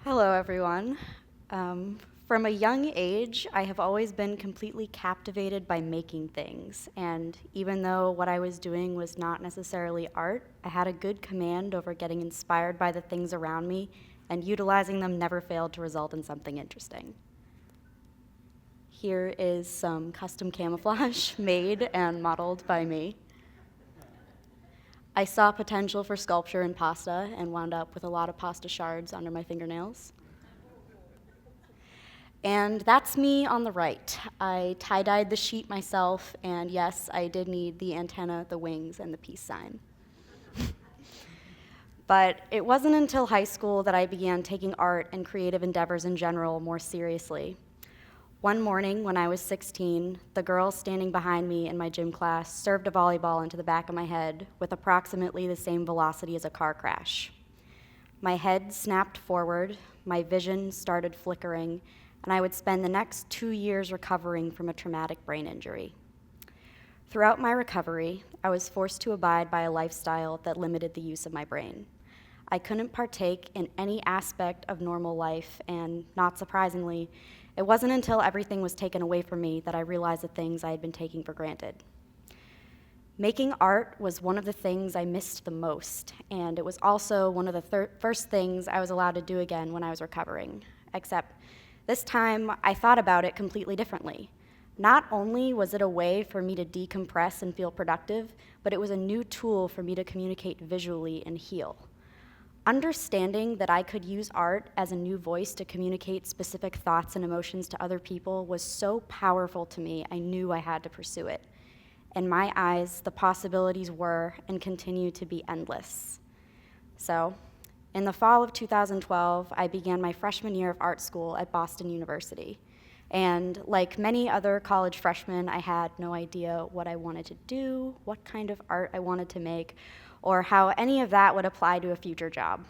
Hello, everyone. From a young age, I have always been completely captivated by making things, and even though what I was doing was not necessarily art, I had a good command over getting inspired by the things around me, and utilizing them never failed to result in something interesting. Here is some custom camouflage made and modeled by me. I saw potential for sculpture in pasta and wound up with a lot of pasta shards under my fingernails. And that's me on the right. I tie-dyed the sheet myself, and yes, I did need the antenna, the wings, and the peace sign. But it wasn't until high school that I began taking art and creative endeavors in general more seriously. One morning when I was 16, the girl standing behind me in my gym class served a volleyball into the back of my head with approximately the same velocity as a car crash. My head snapped forward, my vision started flickering, and I would spend the next 2 years recovering from a traumatic brain injury. Throughout my recovery, I was forced to abide by a lifestyle that limited the use of my brain. I couldn't partake in any aspect of normal life, and not surprisingly, it wasn't until everything was taken away from me that I realized the things I had been taking for granted. Making art was one of the things I missed the most, and it was also one of the first things I was allowed to do again when I was recovering, except this time I thought about it completely differently. Not only was it a way for me to decompress and feel productive, but it was a new tool for me to communicate visually and heal. Understanding that I could use art as a new voice to communicate specific thoughts and emotions to other people was so powerful to me, I knew I had to pursue it. In my eyes, the possibilities were and continue to be endless. So, in the fall of 2012, I began my freshman year of art school at Boston University. And like many other college freshmen, I had no idea what I wanted to do, what kind of art I wanted to make, or how any of that would apply to a future job.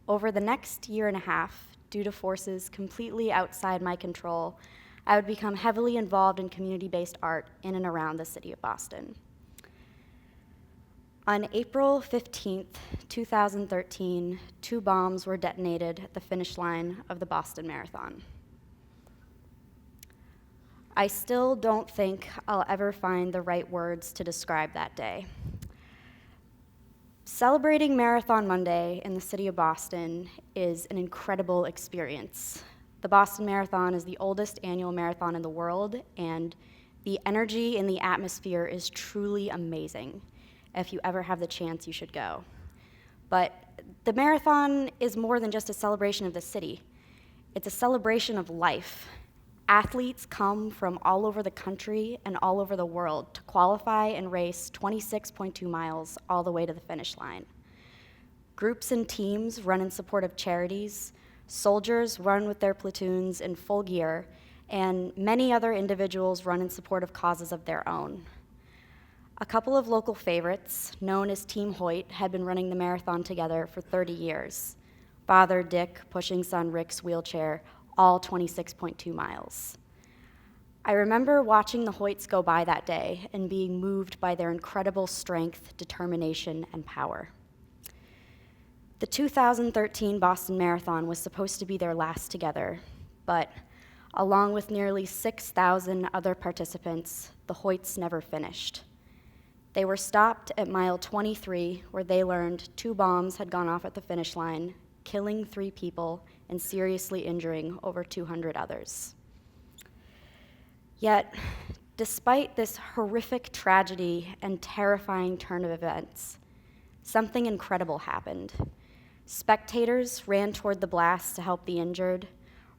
Over the next year and a half, due to forces completely outside my control, I would become heavily involved in community-based art in and around the city of Boston. On April 15th, 2013, 2 bombs were detonated at the finish line of the Boston Marathon. I still don't think I'll ever find the right words to describe that day. Celebrating Marathon Monday in the city of Boston is an incredible experience. The Boston Marathon is the oldest annual marathon in the world, and the energy in the atmosphere is truly amazing. If you ever have the chance, you should go. But the marathon is more than just a celebration of the city. It's a celebration of life. Athletes come from all over the country and all over the world to qualify and race 26.2 miles all the way to the finish line. Groups and teams run in support of charities, soldiers run with their platoons in full gear, and many other individuals run in support of causes of their own. A couple of local favorites, known as Team Hoyt, had been running the marathon together for 30 years. Father Dick pushing son Rick's wheelchair, all 26.2 miles. I remember watching the Hoyts go by that day and being moved by their incredible strength, determination, and power. The 2013 Boston Marathon was supposed to be their last together, but along with nearly 6,000 other participants, the Hoyts never finished. They were stopped at mile 23, where they learned 2 bombs had gone off at the finish line, killing 3 people and seriously injuring over 200 others. Yet, despite this horrific tragedy and terrifying turn of events, something incredible happened. Spectators ran toward the blast to help the injured.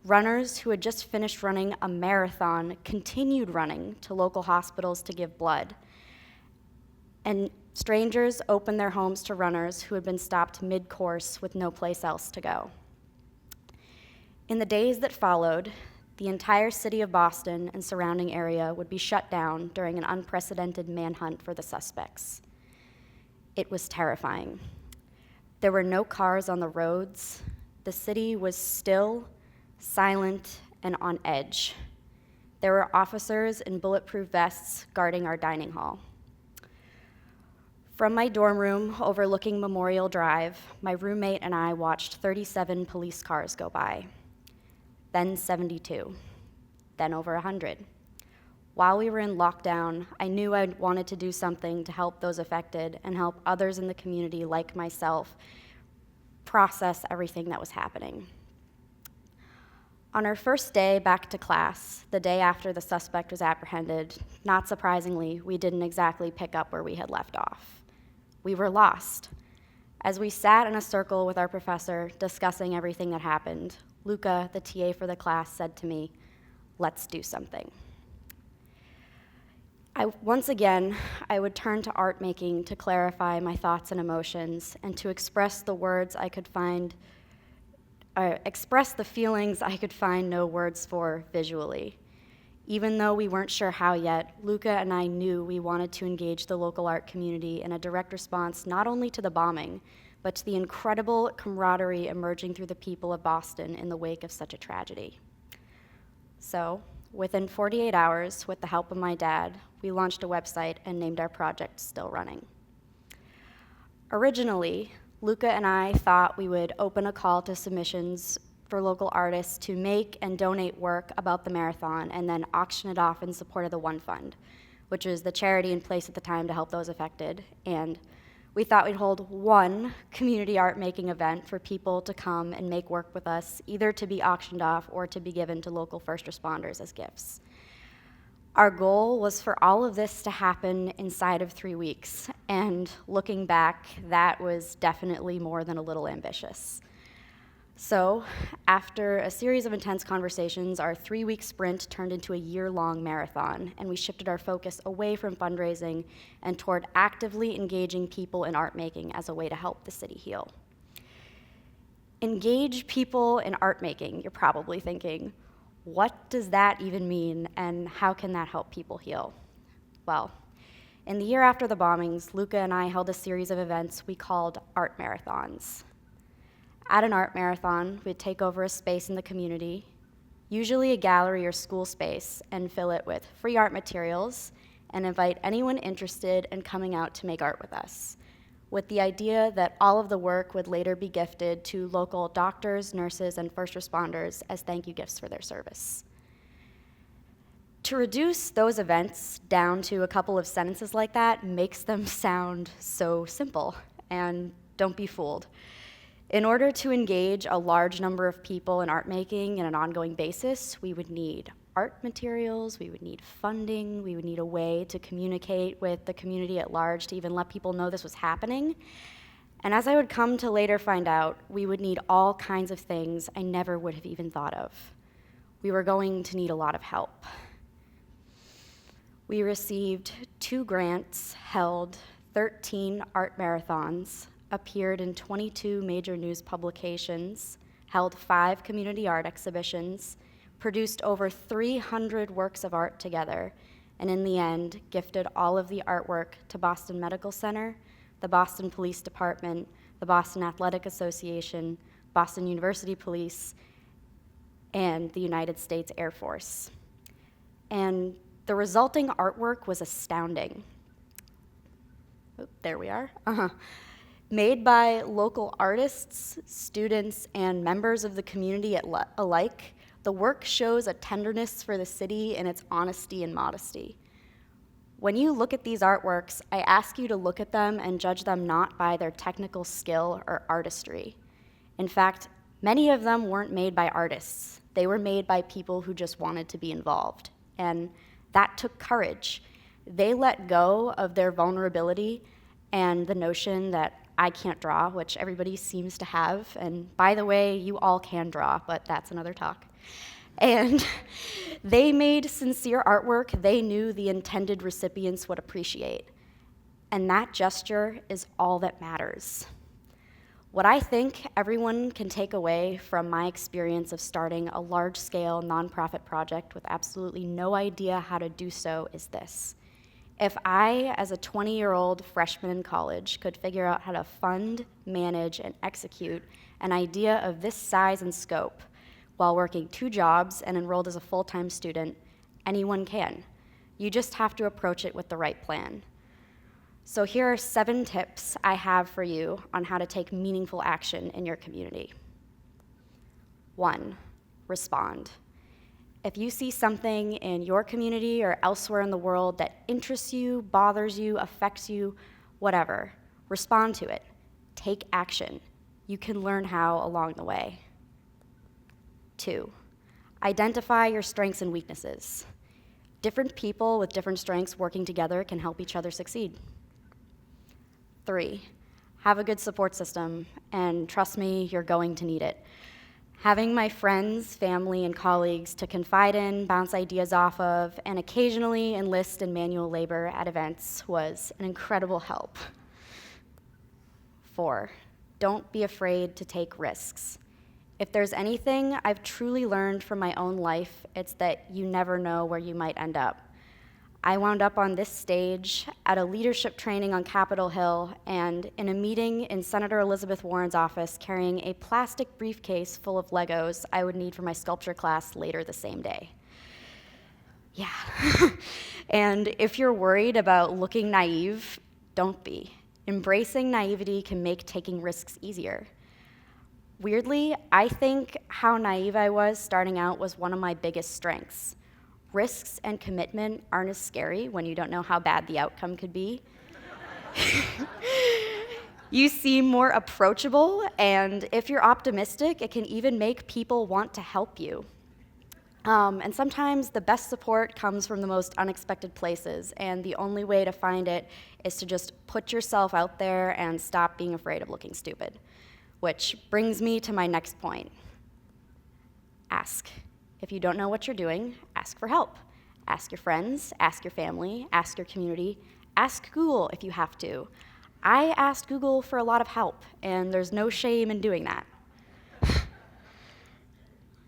Runners who had just finished running a marathon continued running to local hospitals to give blood. And strangers opened their homes to runners who had been stopped mid-course with no place else to go. In the days that followed, the entire city of Boston and surrounding area would be shut down during an unprecedented manhunt for the suspects. It was terrifying. There were no cars on the roads. The city was still, silent, and on edge. There were officers in bulletproof vests guarding our dining hall. From my dorm room overlooking Memorial Drive, my roommate and I watched 37 police cars go by, then 72, then over 100. While we were in lockdown, I knew I wanted to do something to help those affected and help others in the community like myself process everything that was happening. On our first day back to class, the day after the suspect was apprehended, not surprisingly, we didn't exactly pick up where we had left off. We were lost. As we sat in a circle with our professor discussing everything that happened, Luca, the TA for the class, said to me, "Let's do something." Once again, I would turn to art making to clarify my thoughts and emotions and to express the words I could find, express the feelings I could find no words for visually. Even though we weren't sure how yet, Luca and I knew we wanted to engage the local art community in a direct response not only to the bombing, but to the incredible camaraderie emerging through the people of Boston in the wake of such a tragedy. So, within 48 hours, with the help of my dad, we launched a website and named our project Still Running. Originally, Luca and I thought we would open a call to submissions for local artists to make and donate work about the marathon and then auction it off in support of the One Fund, which was the charity in place at the time to help those affected. And we thought we'd hold one community art making event for people to come and make work with us, either to be auctioned off or to be given to local first responders as gifts. Our goal was for all of this to happen inside of 3 weeks, and looking back, that was definitely more than a little ambitious. So, after a series of intense conversations, our 3-week sprint turned into a year-long marathon, and we shifted our focus away from fundraising and toward actively engaging people in art making as a way to help the city heal. Engage people in art making, you're probably thinking. What does that even mean, and how can that help people heal? Well, in the year after the bombings, Luca and I held a series of events we called art marathons. At an art marathon, we'd take over a space in the community, usually a gallery or school space, and fill it with free art materials and invite anyone interested in coming out to make art with us, with the idea that all of the work would later be gifted to local doctors, nurses, and first responders as thank you gifts for their service. To reduce those events down to a couple of sentences like that makes them sound so simple, and don't be fooled. In order to engage a large number of people in art making on an ongoing basis, we would need art materials, we would need funding, we would need a way to communicate with the community at large to even let people know this was happening. And as I would come to later find out, we would need all kinds of things I never would have even thought of. We were going to need a lot of help. We received 2 grants, held 13 art marathons, appeared in 22 major news publications, held 5 community art exhibitions, produced over 300 works of art together, and in the end, gifted all of the artwork to Boston Medical Center, the Boston Police Department, the Boston Athletic Association, Boston University Police, and the United States Air Force. And the resulting artwork was astounding. Oh, there we are. Made by local artists, students, and members of the community alike, the work shows a tenderness for the city in its honesty and modesty. When you look at these artworks, I ask you to look at them and judge them not by their technical skill or artistry. In fact, many of them weren't made by artists. They were made by people who just wanted to be involved. And that took courage. They let go of their vulnerability and the notion that I can't draw, which everybody seems to have. And by the way, you all can draw, but that's another talk. And they made sincere artwork they knew the intended recipients would appreciate. And that gesture is all that matters. What I think everyone can take away from my experience of starting a large-scale nonprofit project with absolutely no idea how to do so is this. If I, as a 20-year-old freshman in college, could figure out how to fund, manage, and execute an idea of this size and scope while working 2 jobs and enrolled as a full-time student, anyone can. You just have to approach it with the right plan. So here are 7 tips I have for you on how to take meaningful action in your community. 1, respond. If you see something in your community or elsewhere in the world that interests you, bothers you, affects you, whatever, respond to it. Take action. You can learn how along the way. 2, identify your strengths and weaknesses. Different people with different strengths working together can help each other succeed. 3, have a good support system, and trust me, you're going to need it. Having my friends, family, and colleagues to confide in, bounce ideas off of, and occasionally enlist in manual labor at events was an incredible help. 4, don't be afraid to take risks. If there's anything I've truly learned from my own life, it's that you never know where you might end up. I wound up on this stage at a leadership training on Capitol Hill and in a meeting in Senator Elizabeth Warren's office carrying a plastic briefcase full of Legos I would need for my sculpture class later the same day. Yeah. And if you're worried about looking naive, don't be. Embracing naivety can make taking risks easier. Weirdly, I think how naive I was starting out was one of my biggest strengths. Risks and commitment aren't as scary when you don't know how bad the outcome could be. You seem more approachable, and if you're optimistic, it can even make people want to help you. And sometimes the best support comes from the most unexpected places, and the only way to find it is to just put yourself out there and stop being afraid of looking stupid. Which brings me to my next point. Ask. If you don't know what you're doing, ask for help. Ask your friends, ask your family, ask your community, ask Google if you have to. I asked Google for a lot of help, and there's no shame in doing that.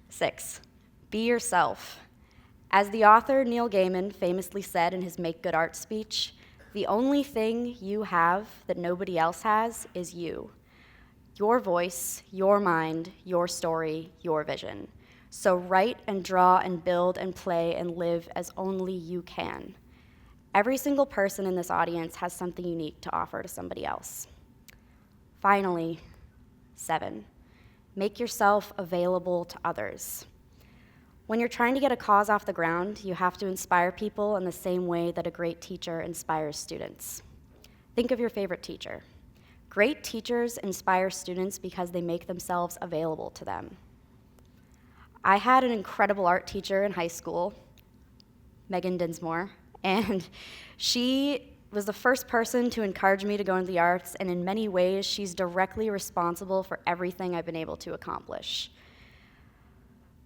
6, be yourself. As the author Neil Gaiman famously said in his Make Good Art speech, the only thing you have that nobody else has is you. Your voice, your mind, your story, your vision. So write and draw and build and play and live as only you can. Every single person in this audience has something unique to offer to somebody else. Finally, 7, make yourself available to others. When you're trying to get a cause off the ground, you have to inspire people in the same way that a great teacher inspires students. Think of your favorite teacher. Great teachers inspire students because they make themselves available to them. I had an incredible art teacher in high school, Megan Dinsmore, and she was the first person to encourage me to go into the arts, and in many ways, she's directly responsible for everything I've been able to accomplish.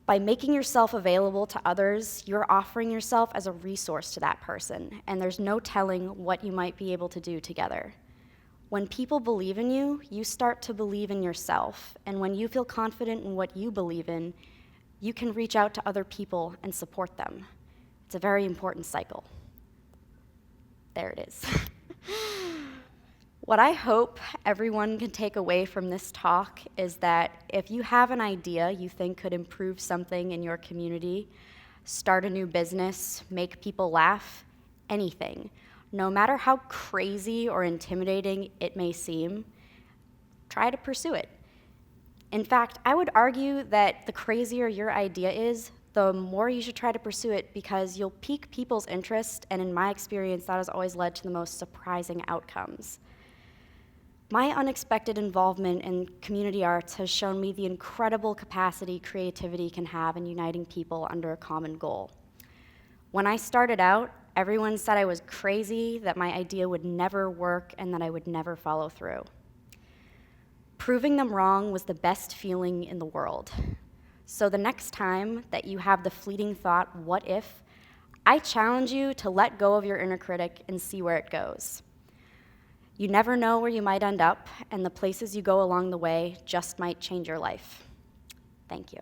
By making yourself available to others, you're offering yourself as a resource to that person, and there's no telling what you might be able to do together. When people believe in you, you start to believe in yourself, and when you feel confident in what you believe in, you can reach out to other people and support them. It's a very important cycle. There it is. What I hope everyone can take away from this talk is that if you have an idea you think could improve something in your community, start a new business, make people laugh, anything, no matter how crazy or intimidating it may seem, try to pursue it. In fact, I would argue that the crazier your idea is, the more you should try to pursue it because you'll pique people's interest, and in my experience, that has always led to the most surprising outcomes. My unexpected involvement in community arts has shown me the incredible capacity creativity can have in uniting people under a common goal. When I started out, everyone said I was crazy, that my idea would never work, and that I would never follow through. Proving them wrong was the best feeling in the world. So the next time that you have the fleeting thought, what if, I challenge you to let go of your inner critic and see where it goes. You never know where you might end up, and the places you go along the way just might change your life. Thank you.